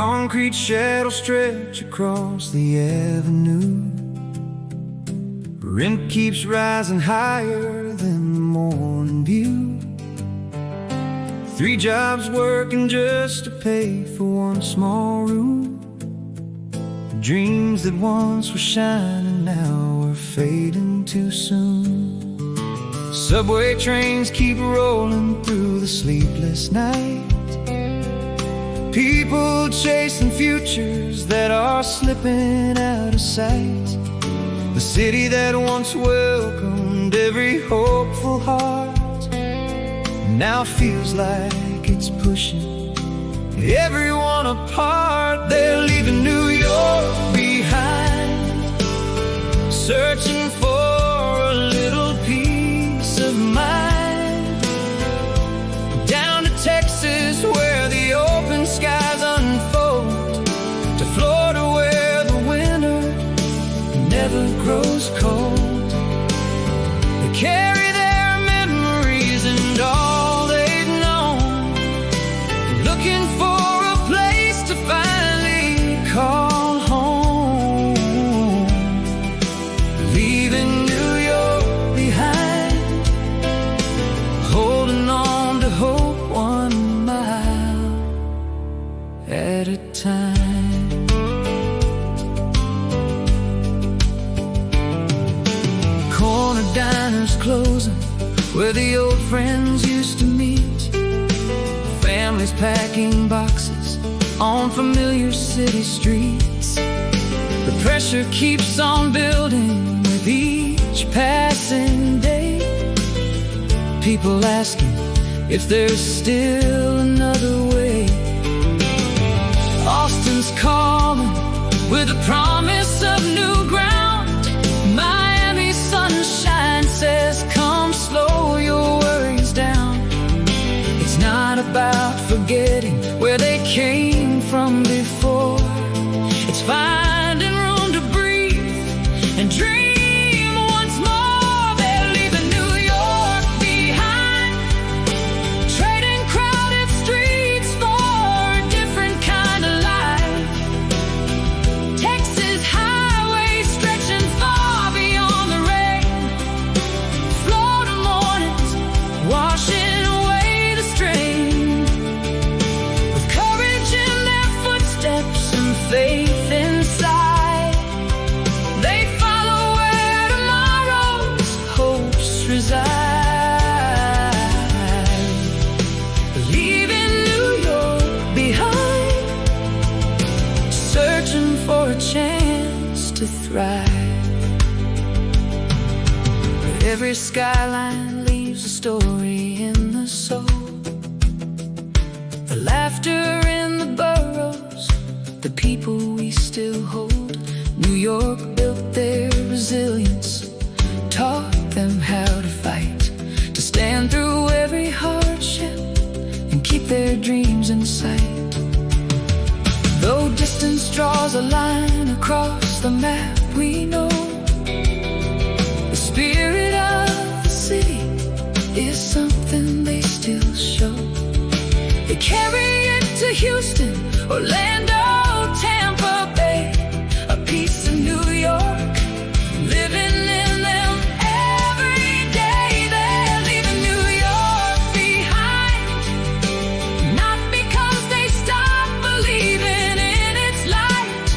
concrete shadows stretch across the avenue. Rent keeps rising higher than the morning view. 3 jobs working just to pay for one small room. Dreams that once were shining now are fading too soon. Subway trains keep rolling through the sleepless night. People chasing futures that are slipping out of sight. The city that once welcomed every hopeful heart now feels like it's pushing everyone apart. They're leaving New York behind, searching for a little peace of mind. Down to Texas where the open skies unfold, to Florida where the winter never grows cold. They carry their memories and all they've known, looking for a place to finally call home. Leaving New York behind, holding on to hope 1 mile at a time. Corner diners closing where the old friends used to meet. Families packing boxes on familiar city streets. The pressure keeps on building with each passing day. People asking if there's still another way. Austin's calling with a promise of new ground. Miami's sunshine says come slow your worries down. It's not about forgetting where they came from before. It's finding room to breathe and dream once more. They're leaving New York behind, trading crowded streets for a different kind of life. Texas highways stretching far beyond the rain. Florida mornings washing away the strain. With courage in their footsteps and faith inside, they follow where tomorrow's hopes reside. Leaving New York behind, searching for a chance to thrive. But every skyline leaves a story in the soul. The laughter in the boroughs, the people we still hold. New York built their resilience, taught them how to fight, to stand through every hardship and keep their dreams in sight. Though distance draws a line across the map, we know the spirit of the city is something they still show. They carry it to Houston, Orlando, Tampa Bay, a piece of New York, living in them every day. They're leaving New York behind, not because they stopped believing in its light,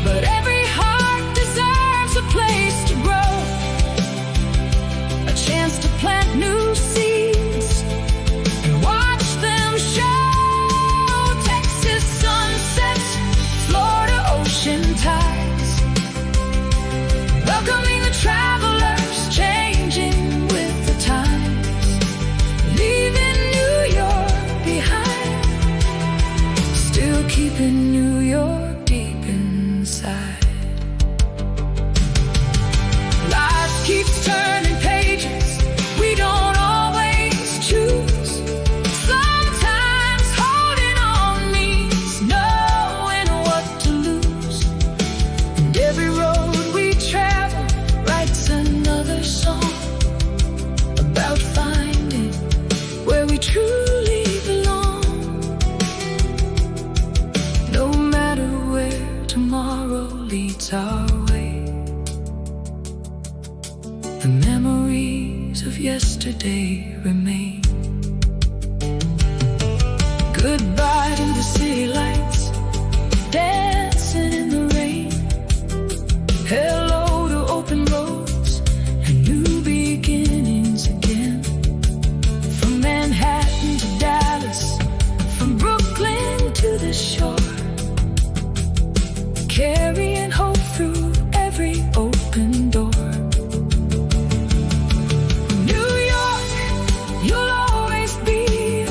but every heart deserves a place to grow, a chance to plant new seeds and watch them show. Texas sunsets, Florida ocean tides, welcoming the travelers, changing with the times. Leaving New York behind, still keeping New York deep inside. Life keeps turning pages we don't always choose. Sometimes holding on means knowing what to lose. And every road we travel tomorrow leads our way. The memories of yesterday remain. Goodbye to the city lights, dancing in the rain. Hello to open roads and new beginnings again. From Manhattan to Dallas, from Brooklyn to the shore, carrying hope through every open door. New York, you'll always be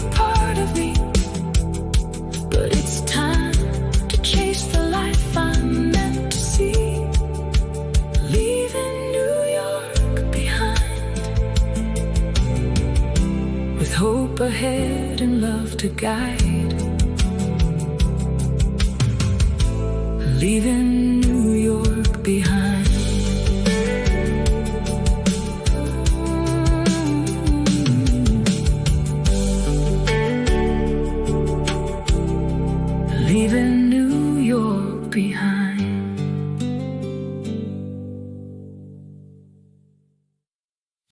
a part of me, but it's time to chase the life I'm meant to see. Leaving New York behind, with hope ahead and love to guide. Leaving New York behind. Leaving